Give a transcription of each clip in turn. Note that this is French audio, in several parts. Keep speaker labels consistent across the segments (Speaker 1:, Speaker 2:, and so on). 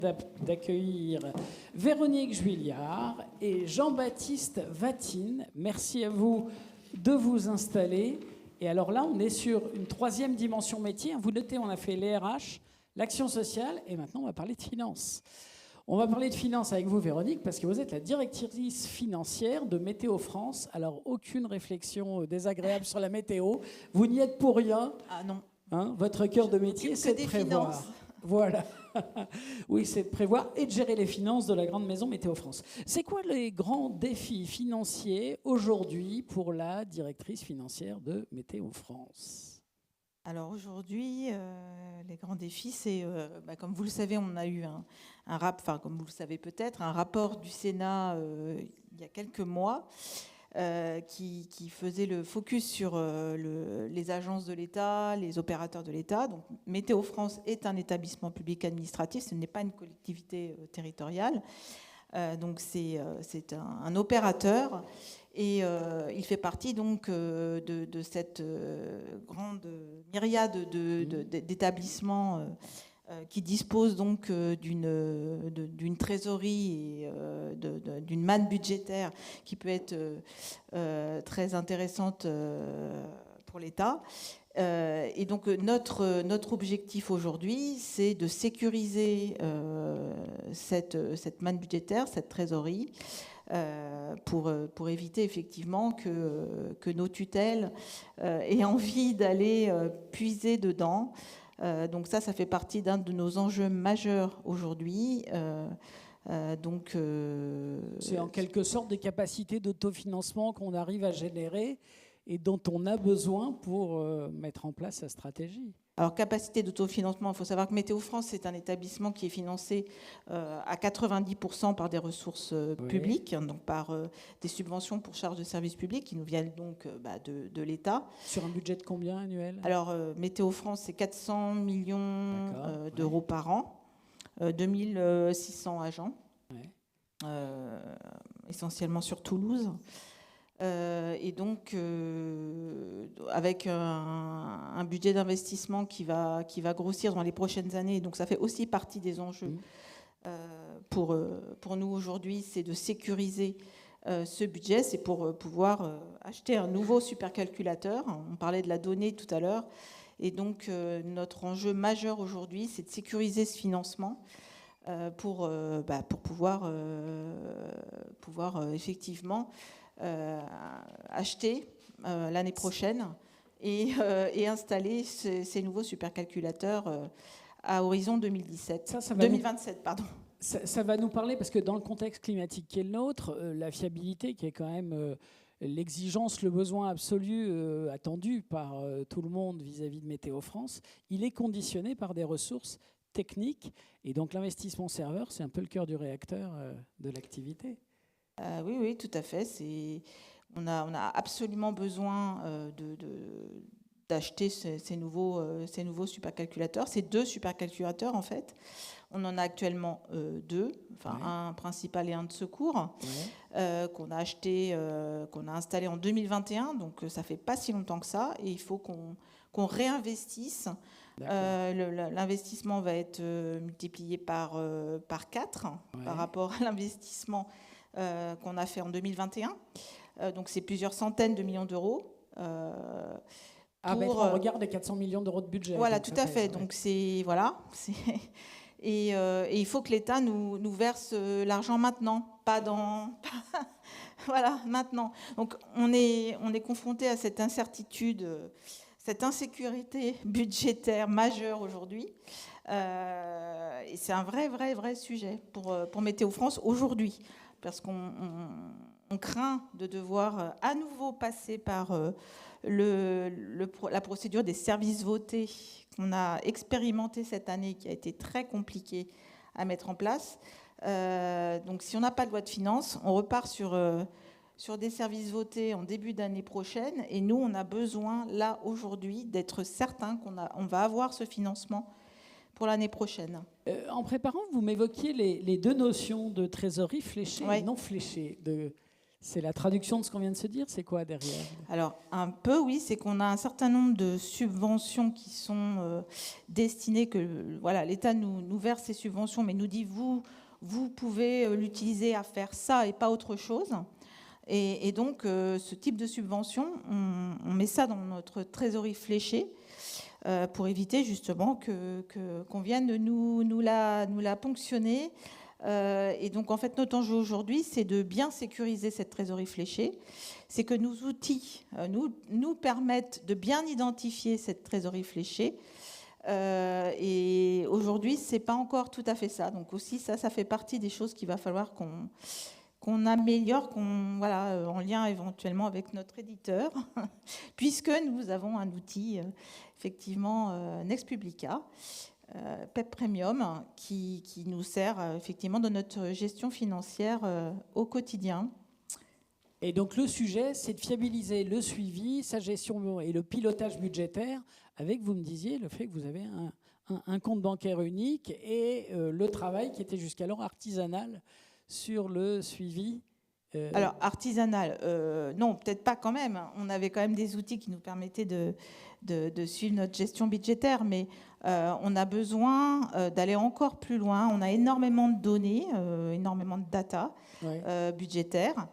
Speaker 1: d'accueillir Véronique Juillard et Jean-Baptiste Vatine. Merci à vous de vous installer. Et alors là, on est sur une troisième dimension métier. Vous notez, on a fait les RH, l'action sociale, et maintenant on va parler de finances. On va parler de finances avec vous, Véronique, parce que vous êtes la directrice financière de Météo France. Alors, aucune réflexion désagréable sur la météo. Vous n'y êtes pour rien.
Speaker 2: Ah non.
Speaker 1: Hein, votre cœur de métier, c'est de prévoir.
Speaker 2: Finances.
Speaker 1: Voilà. Oui, c'est de prévoir et de gérer les finances de la grande maison Météo France. C'est quoi les grands défis financiers aujourd'hui pour la directrice financière de Météo France ?
Speaker 2: Alors aujourd'hui, les grands défis, c'est, comme vous le savez, on a eu comme vous le savez peut-être, un rapport du Sénat il y a quelques mois qui faisait le focus sur les agences de l'État, les opérateurs de l'État. Donc Météo France est un établissement public administratif, ce n'est pas une collectivité territoriale. Donc c'est un opérateur. Et il fait partie donc de cette grande myriade d'établissements qui disposent donc d'une trésorerie et d'une manne budgétaire qui peut être très intéressante pour l'État. Et donc notre objectif aujourd'hui, c'est de sécuriser cette manne budgétaire, cette trésorerie, pour éviter effectivement que nos tutelles aient envie d'aller puiser dedans. Donc ça fait partie d'un de nos enjeux majeurs aujourd'hui.
Speaker 1: C'est en quelque sorte des capacités d'autofinancement qu'on arrive à générer et dont on a besoin pour mettre en place sa stratégie.
Speaker 2: Alors, capacité d'autofinancement, il faut savoir que Météo France, c'est un établissement qui est financé à 90% par des ressources publiques, donc par des subventions pour charges de services publics qui nous viennent donc de l'État.
Speaker 1: Sur un budget de combien annuel ?
Speaker 2: Alors, Météo France, c'est 400 millions d'euros par an, 2600 agents, essentiellement sur Toulouse. Et donc, avec un budget d'investissement qui va grossir dans les prochaines années, donc ça fait aussi partie des enjeux pour nous aujourd'hui, c'est de sécuriser ce budget, c'est pour pouvoir acheter un nouveau supercalculateur. On parlait de la donnée tout à l'heure, et donc notre enjeu majeur aujourd'hui, c'est de sécuriser ce financement pour pouvoir effectivement acheter l'année prochaine et installer ces nouveaux supercalculateurs à horizon 2027, pardon.
Speaker 1: Ça va nous parler, parce que dans le contexte climatique qui est le nôtre, la fiabilité qui est quand même l'exigence, le besoin absolu attendu par tout le monde vis-à-vis de Météo France, il est conditionné par des ressources techniques. Et donc l'investissement serveur, c'est un peu le cœur du réacteur de l'activité.
Speaker 2: Oui, tout à fait. On a absolument besoin d'acheter ces nouveaux supercalculateurs. C'est 2 supercalculateurs, en fait. On en a actuellement 2, un principal et un de secours, qu'on a acheté, qu'on a installé en 2021. Donc, ça fait pas si longtemps que ça. Et il faut qu'on réinvestisse. L'investissement va être multiplié par 4 par rapport à l'investissement qu'on a fait en 2021. Donc, c'est plusieurs centaines de millions d'euros.
Speaker 1: On regarde les 400 millions d'euros de budget.
Speaker 2: Voilà, tout à fait. Donc, et il faut que l'État nous verse l'argent maintenant, pas dans... voilà, maintenant. Donc, on est confronté à cette incertitude, cette insécurité budgétaire majeure aujourd'hui. Et c'est un vrai sujet pour Météo France aujourd'hui, parce qu'on craint de devoir à nouveau passer par la procédure des services votés qu'on a expérimenté cette année, qui a été très compliquée à mettre en place. Donc si on n'a pas de loi de finances, on repart sur des services votés en début d'année prochaine, et nous, on a besoin, là, aujourd'hui, d'être certain qu'on va avoir ce financement pour l'année prochaine.
Speaker 1: En préparant, vous m'évoquiez les 2 notions de trésorerie fléchée et non fléchée, C'est la traduction de ce qu'on vient de se dire, c'est quoi derrière?
Speaker 2: Alors, un peu, oui, c'est qu'on a un certain nombre de subventions qui sont destinées, que voilà, l'État nous verse ces subventions, mais nous dit, vous pouvez l'utiliser à faire ça et pas autre chose. Et donc, ce type de subvention, on met ça dans notre trésorerie fléchée pour éviter justement qu'on vienne nous la ponctionner. Et donc, en fait, notre enjeu aujourd'hui, c'est de bien sécuriser cette trésorerie fléchée. C'est que nos outils nous permettent de bien identifier cette trésorerie fléchée. Et aujourd'hui, c'est pas encore tout à fait ça. Donc aussi, ça fait partie des choses qu'il va falloir qu'on améliore, voilà, en lien éventuellement avec notre éditeur, puisque nous avons un outil, effectivement, Next Publica, PEP Premium, qui nous sert effectivement dans notre gestion financière au quotidien.
Speaker 1: Et donc le sujet, c'est de fiabiliser le suivi, sa gestion et le pilotage budgétaire, avec, vous me disiez, le fait que vous avez un compte bancaire unique et le travail qui était jusqu'alors artisanal sur le suivi.
Speaker 2: Alors, artisanal, non, peut-être pas quand même. On avait quand même des outils qui nous permettaient de suivre notre gestion budgétaire, mais on a besoin d'aller encore plus loin. On a énormément de données, énormément de data budgétaire.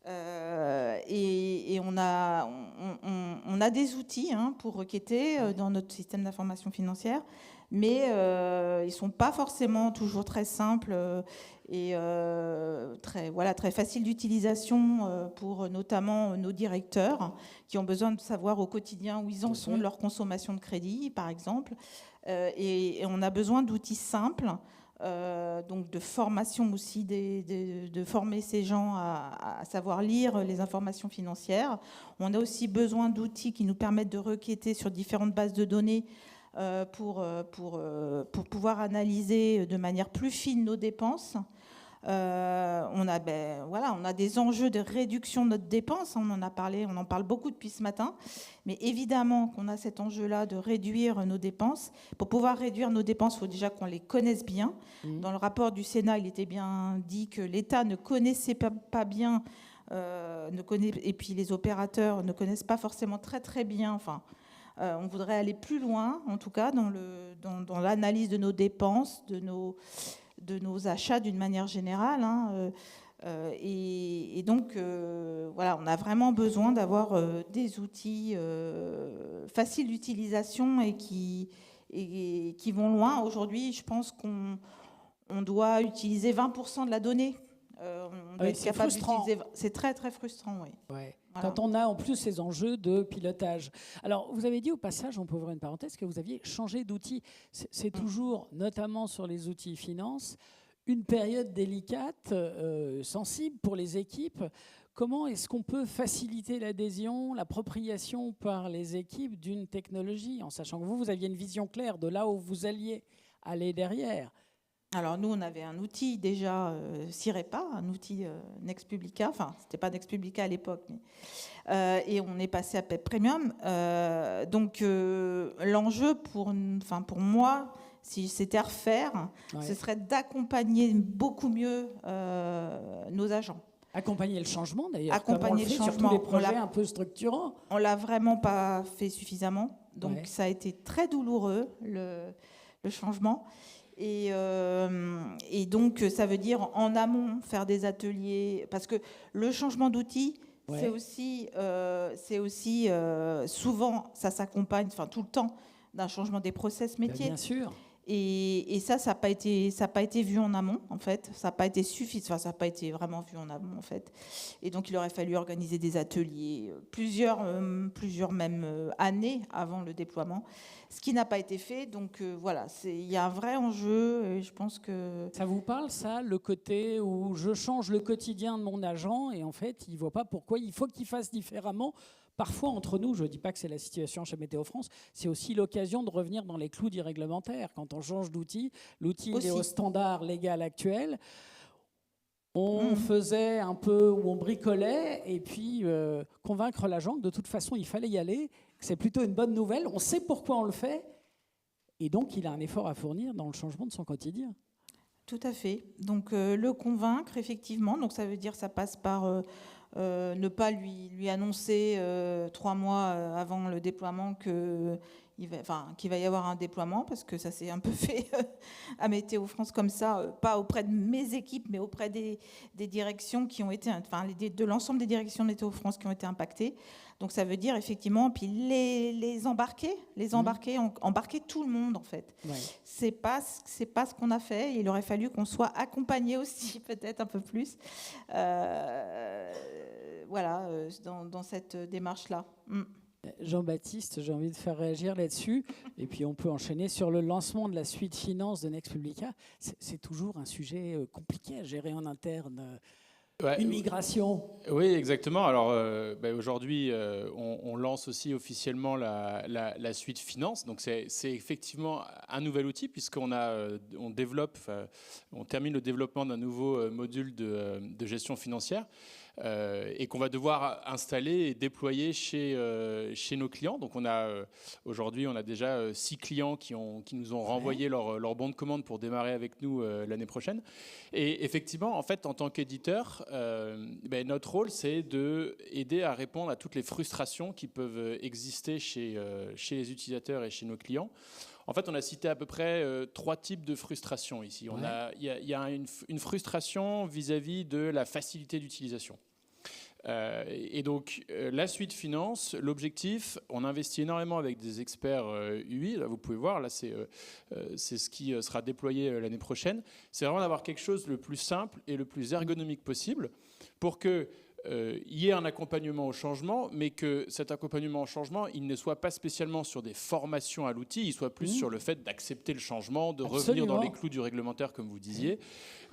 Speaker 2: Et on a des outils pour requêter dans notre système d'information financière, mais ils ne sont pas forcément toujours très simples et très faciles d'utilisation pour notamment nos directeurs qui ont besoin de savoir au quotidien où ils en sont de leur consommation de crédit, par exemple. Et on a besoin d'outils simples. Donc de formation aussi, de former ces gens à savoir lire les informations financières. On a aussi besoin d'outils qui nous permettent de requêter sur différentes bases de données pour pouvoir analyser de manière plus fine nos dépenses. On a des enjeux de réduction de notre dépense, on en parle beaucoup depuis ce matin, mais évidemment qu'on a cet enjeu-là de réduire nos dépenses. Pour pouvoir réduire nos dépenses, il faut déjà qu'on les connaisse bien. Dans le rapport du Sénat, il était bien dit que l'État ne connaissait pas bien, et puis les opérateurs ne connaissent pas forcément très très bien. On voudrait aller plus loin, en tout cas, dans l'analyse de nos dépenses, de nos achats d'une manière générale. Et donc, voilà, on a vraiment besoin d'avoir des outils faciles d'utilisation et qui vont loin. Aujourd'hui, je pense qu'on doit utiliser 20% de la donnée. On doit être capable d'utiliser. C'est très, très frustrant, oui.
Speaker 1: Ouais. Voilà. Quand on a en plus ces enjeux de pilotage. Alors, vous avez dit au passage, on peut ouvrir une parenthèse, que vous aviez changé d'outil. C'est toujours, notamment sur les outils finance, une période délicate, sensible pour les équipes. Comment est-ce qu'on peut faciliter l'adhésion, l'appropriation par les équipes d'une technologie, en sachant que vous aviez une vision claire de là où vous alliez aller derrière?
Speaker 2: Alors nous, on avait un outil déjà, CIREPA, un outil Next Publica, enfin c'était pas Next Publica à l'époque, mais, et on est passé à PEP Premium. Donc l'enjeu pour moi, si c'était à refaire, ce serait d'accompagner beaucoup mieux nos agents.
Speaker 1: Accompagner le changement d'ailleurs,
Speaker 2: accompagner le changement
Speaker 1: sur tous les projets un peu structurants.
Speaker 2: On l'a vraiment pas fait suffisamment, donc ça a été très douloureux le changement. Et donc, ça veut dire en amont faire des ateliers, parce que le changement d'outils, c'est aussi souvent, ça s'accompagne, tout le temps, d'un changement des process métiers.
Speaker 1: Bien sûr.
Speaker 2: Et ça n'a pas été vu en amont, en fait. Ça n'a pas été suffisant, ça n'a pas été vraiment vu en amont, en fait. Et donc, il aurait fallu organiser des ateliers, plusieurs même années avant le déploiement, ce qui n'a pas été fait. Donc, voilà, il y a un vrai enjeu, et je pense que...
Speaker 1: Ça vous parle, ça, le côté où je change le quotidien de mon agent, et en fait, il ne voit pas pourquoi il faut qu'il fasse différemment. Parfois, entre nous, je ne dis pas que c'est la situation chez Météo France, c'est aussi l'occasion de revenir dans les clous du réglementaire. Quand on change d'outil, l'outil est au standard légal actuel. On faisait un peu, ou on bricolait, et puis convaincre l'agent que de toute façon, il fallait y aller, que c'est plutôt une bonne nouvelle. On sait pourquoi on le fait, et donc il a un effort à fournir dans le changement de son quotidien.
Speaker 2: Tout à fait. Donc le convaincre, effectivement, donc ça veut dire ça passe par ne pas lui annoncer 3 mois avant le déploiement qu'il va y avoir un déploiement, parce que ça s'est un peu fait à Météo France comme ça, pas auprès de mes équipes, mais auprès des directions qui ont été, de l'ensemble des directions de Météo France qui ont été impactées. Donc ça veut dire effectivement, puis les embarquer, embarquer tout le monde en fait. Ouais. C'est pas ce qu'on a fait. Il aurait fallu qu'on soit accompagné aussi, peut-être un peu plus. Dans cette démarche-là.
Speaker 1: Jean-Baptiste, j'ai envie de faire réagir là-dessus. Et puis on peut enchaîner sur le lancement de la suite finance de Next Publica. C'est toujours un sujet compliqué à gérer en interne. Ouais, une migration.
Speaker 3: Oui, exactement. Alors aujourd'hui, on lance aussi officiellement la suite finance. Donc c'est effectivement un nouvel outil puisqu'on termine le développement d'un nouveau module de gestion financière. Et qu'on va devoir installer et déployer chez nos clients. Donc aujourd'hui, on a déjà 6 clients qui nous ont renvoyé leur bon de commande pour démarrer avec nous l'année prochaine. Et effectivement, en fait, en tant qu'éditeur, notre rôle, c'est d'aider à répondre à toutes les frustrations qui peuvent exister chez les utilisateurs et chez nos clients. En fait, on a cité à peu près 3 types de frustrations ici. Il y a une frustration vis-à-vis de la facilité d'utilisation. Et donc, la suite finance, l'objectif, on investit énormément avec des experts UI. Là, vous pouvez voir, là, c'est ce qui sera déployé l'année prochaine. C'est vraiment d'avoir quelque chose le plus simple et le plus ergonomique possible pour que il y ait un accompagnement au changement, mais que cet accompagnement au changement, il ne soit pas spécialement sur des formations à l'outil, il soit plus sur le fait d'accepter le changement, de revenir dans les clous du réglementaire, comme vous disiez.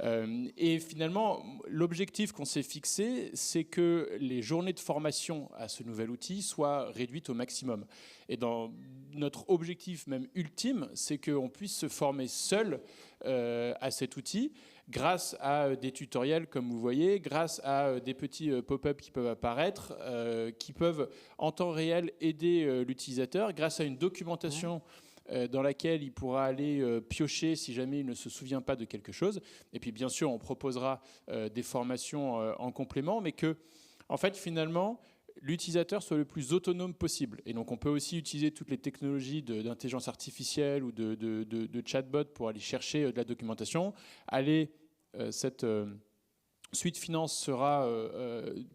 Speaker 3: Et finalement, l'objectif qu'on s'est fixé, c'est que les journées de formation à ce nouvel outil soient réduites au maximum. Et dans notre objectif même ultime, c'est qu'on puisse se former seul à cet outil, grâce à des tutoriels, comme vous voyez, grâce à des petits pop-up qui peuvent apparaître, qui peuvent en temps réel aider l'utilisateur, grâce à une documentation dans laquelle il pourra aller piocher si jamais il ne se souvient pas de quelque chose. Et puis bien sûr, on proposera des formations en complément, mais que, en fait, finalement, l'utilisateur soit le plus autonome possible. Et donc, on peut aussi utiliser toutes les technologies d'intelligence artificielle ou de chatbot pour aller chercher de la documentation. Cette suite finance sera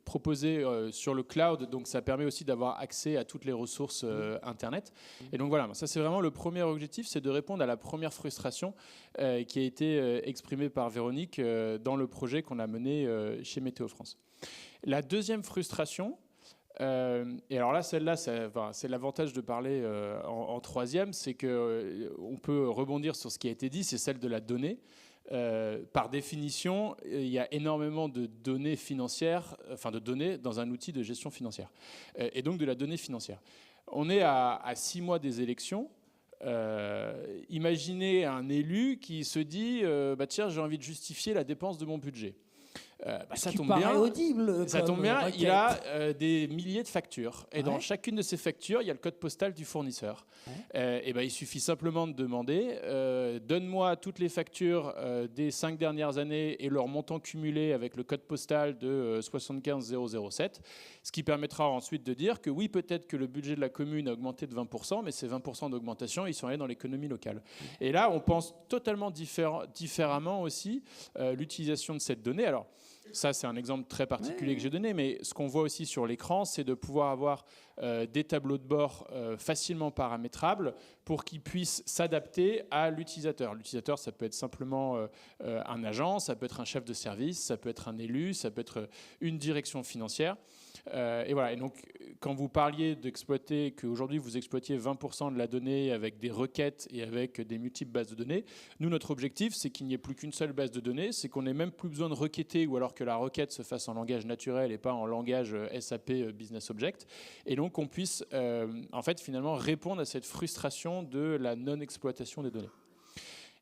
Speaker 3: proposée sur le cloud, donc ça permet aussi d'avoir accès à toutes les ressources Internet. Et donc voilà, ça c'est vraiment le premier objectif, c'est de répondre à la première frustration qui a été exprimée par Véronique dans le projet qu'on a mené chez Météo France. La deuxième frustration, et alors là, celle-là, c'est l'avantage de parler en troisième, c'est qu'on peut rebondir sur ce qui a été dit, c'est celle de la donnée. Par définition, il y a énormément de données financières, de données dans un outil de gestion financière, et donc de la donnée financière. On est à 6 mois des élections. Imaginez un élu qui se dit tiens, j'ai envie de justifier la dépense de mon budget.
Speaker 1: Ça tombe bien. Audible.
Speaker 3: Ça tombe bien. Il a des milliers de factures, et dans chacune de ces factures, il y a le code postal du fournisseur. Il suffit simplement de demander donne-moi toutes les factures des 5 dernières années et leur montant cumulé avec le code postal de 75007, ce qui permettra ensuite de dire que oui, peut-être que le budget de la commune a augmenté de 20%, mais ces 20% d'augmentation, ils sont allés dans l'économie locale. Et là, on pense totalement différemment aussi l'utilisation de cette donnée. Alors, ça, c'est un exemple très particulier que j'ai donné, mais ce qu'on voit aussi sur l'écran, c'est de pouvoir avoir des tableaux de bord facilement paramétrables pour qu'ils puissent s'adapter à l'utilisateur. L'utilisateur, ça peut être simplement un agent, ça peut être un chef de service, ça peut être un élu, ça peut être une direction financière. Et voilà. Et donc, quand vous parliez d'exploiter, qu'aujourd'hui vous exploitiez 20% de la donnée avec des requêtes et avec des multiples bases de données, nous, notre objectif, c'est qu'il n'y ait plus qu'une seule base de données, c'est qu'on n'ait même plus besoin de requêter, ou alors que la requête se fasse en langage naturel et pas en langage SAP Business Object. Et donc, on puisse, finalement, répondre à cette frustration de la non-exploitation des données.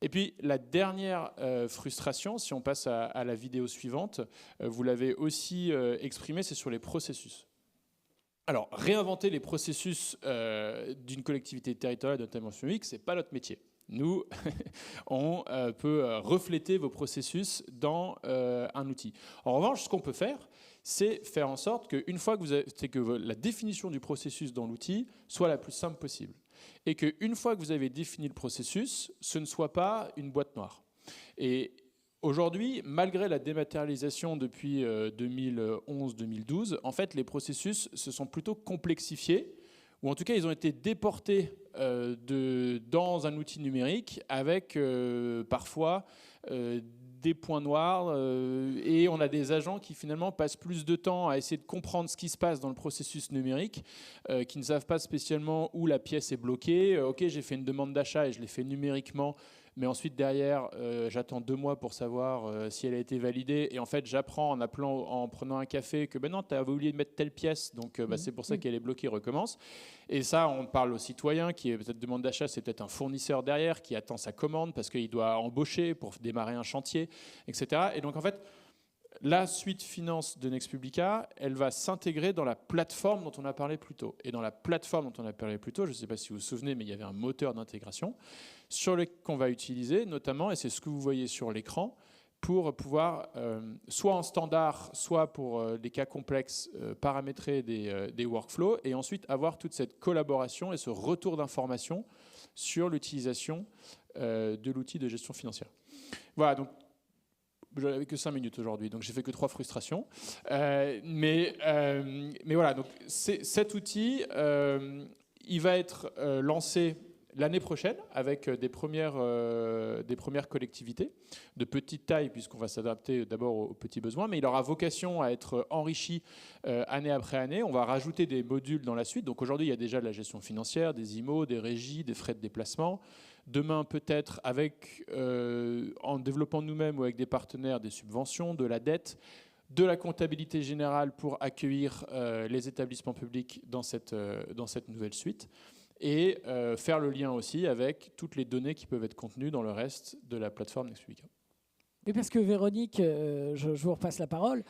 Speaker 3: Et puis la dernière frustration, si on passe à la vidéo suivante, vous l'avez aussi exprimé, c'est sur les processus. Alors, réinventer les processus d'une collectivité territoriale de dimension X, ce n'est pas notre métier. Nous, on peut refléter vos processus dans un outil. En revanche, ce qu'on peut faire, c'est faire en sorte qu'une fois que la définition du processus dans l'outil soit la plus simple possible. Et qu'une fois que vous avez défini le processus, ce ne soit pas une boîte noire. Et aujourd'hui, malgré la dématérialisation depuis 2011-2012, en fait, les processus se sont plutôt complexifiés, ou en tout cas, ils ont été déportés dans un outil numérique avec parfois des points noirs, et on a des agents qui finalement passent plus de temps à essayer de comprendre ce qui se passe dans le processus numérique, qui ne savent pas spécialement où la pièce est bloquée. Ok, j'ai fait une demande d'achat et je l'ai fait numériquement, mais ensuite derrière, j'attends 2 mois pour savoir si elle a été validée. Et en fait, j'apprends en prenant un café que non, tu avais oublié de mettre telle pièce, donc c'est pour ça qu'elle est bloquée, recommence. Et ça, on parle au citoyen qui est peut-être demande d'achat, c'est peut-être un fournisseur derrière qui attend sa commande parce qu'il doit embaucher pour démarrer un chantier, etc. Et donc en fait, la suite finance de Next Publica, elle va s'intégrer dans la plateforme dont on a parlé plus tôt. Et dans la plateforme dont on a parlé plus tôt, je ne sais pas si vous vous souvenez, mais il y avait un moteur d'intégration qu'on va utiliser notamment, et c'est ce que vous voyez sur l'écran, pour pouvoir, soit en standard, soit pour des cas complexes, paramétrer des workflows, et ensuite avoir toute cette collaboration et ce retour d'informations sur l'utilisation de l'outil de gestion financière. Voilà, donc je n'avais que 5 minutes aujourd'hui, donc j'ai fait que 3 frustrations. Mais voilà, donc cet outil, il va être lancé l'année prochaine avec des premières collectivités de petite taille, puisqu'on va s'adapter d'abord aux petits besoins, mais il aura vocation à être enrichi année après année. On va rajouter des modules dans la suite. Donc aujourd'hui, il y a déjà de la gestion financière, des IMO, des régies, des frais de déplacement. Demain, peut-être, en développant nous-mêmes ou avec des partenaires, des subventions, de la dette, de la comptabilité générale pour accueillir les établissements publics dans cette nouvelle suite. Et faire le lien aussi avec toutes les données qui peuvent être contenues dans le reste de la plateforme Next Publica.
Speaker 1: Oui, parce que Véronique, je vous repasse la parole,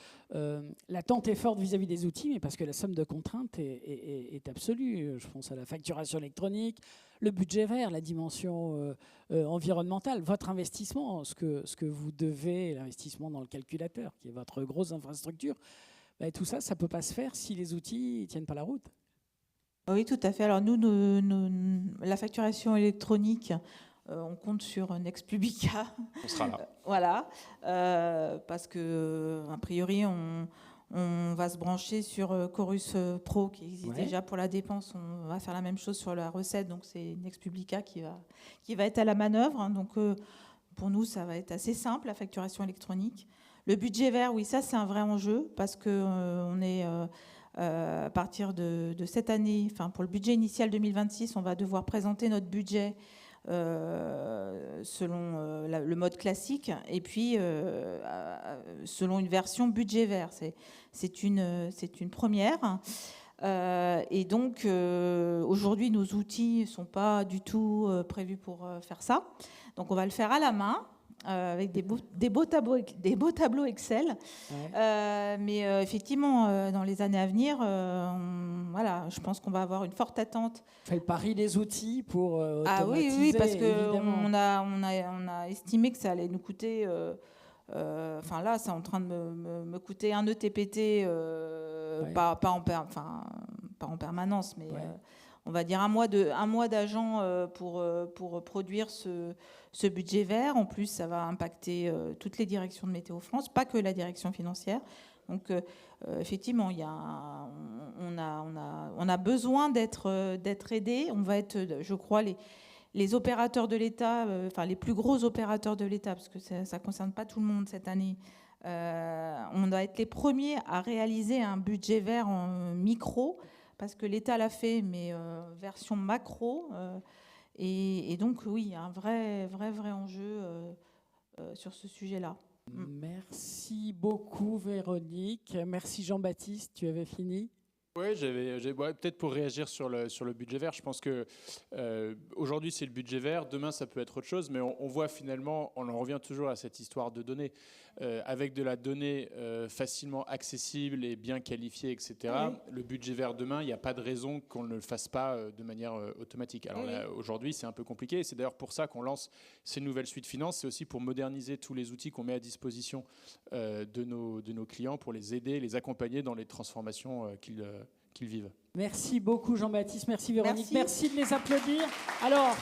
Speaker 1: l'attente est forte vis-à-vis des outils, mais parce que la somme de contraintes est absolue. Je pense à la facturation électronique, le budget vert, la dimension environnementale, votre investissement, ce que vous devez, l'investissement dans le calculateur, qui est votre grosse infrastructure, tout ça, ça ne peut pas se faire si les outils ne tiennent pas la route.
Speaker 2: Oui, tout à fait. Alors nous, la facturation électronique, on compte sur Next Publica.
Speaker 3: On sera là.
Speaker 2: Voilà, parce que a priori, on va se brancher sur Chorus Pro qui existe déjà pour la dépense. On va faire la même chose sur la recette, donc c'est Next Publica qui va être à la manœuvre. Donc pour nous, ça va être assez simple, la facturation électronique. Le budget vert, oui, ça c'est un vrai enjeu parce que on est à partir de cette année, enfin pour le budget initial 2026, on va devoir présenter notre budget selon le mode classique et puis selon une version budget vert. C'est une première. Et donc aujourd'hui, nos outils ne sont pas du tout prévus pour faire ça. Donc on va le faire à la main. Avec des beaux tableaux Excel. Ouais. Mais effectivement, dans les années à venir, voilà, je pense qu'on va avoir une forte attente.
Speaker 1: On fait le pari des outils pour automatiser.
Speaker 2: Ah oui, parce qu'on a estimé que ça allait nous coûter... Enfin là, c'est en train de me coûter un ETPT, ouais. pas en permanence, mais... Ouais. On va dire un mois d'agent pour produire ce budget vert. En plus, ça va impacter toutes les directions de Météo France, pas que la direction financière. Donc, effectivement, on a besoin d'être aidé. On va être, je crois, les opérateurs de l'État, enfin les plus gros opérateurs de l'État, parce que ça ne concerne pas tout le monde cette année. On va être les premiers à réaliser un budget vert en micro, parce que l'État l'a fait, mais version macro. Et donc, oui, il y a un vrai enjeu sur ce sujet-là.
Speaker 1: Merci beaucoup, Véronique. Merci, Jean-Baptiste. Tu avais fini ?
Speaker 3: Oui, peut-être pour réagir sur le budget vert, je pense que aujourd'hui c'est le budget vert, demain ça peut être autre chose, mais on voit finalement, on en revient toujours à cette histoire de données. Avec de la donnée facilement accessible et bien qualifiée, etc.,
Speaker 1: Oui.
Speaker 3: le budget vert demain, il n'y a pas de raison qu'on ne le fasse pas de manière automatique. Alors
Speaker 1: Oui.
Speaker 3: là, aujourd'hui, c'est un peu compliqué, et c'est d'ailleurs pour ça qu'on lance ces nouvelles suites finances, c'est aussi pour moderniser tous les outils qu'on met à disposition de nos clients, pour les aider, les accompagner dans les transformations qu'ils vivent.
Speaker 1: Merci beaucoup Jean-Baptiste, merci Véronique,
Speaker 2: Merci.
Speaker 1: merci de les applaudir. Alors,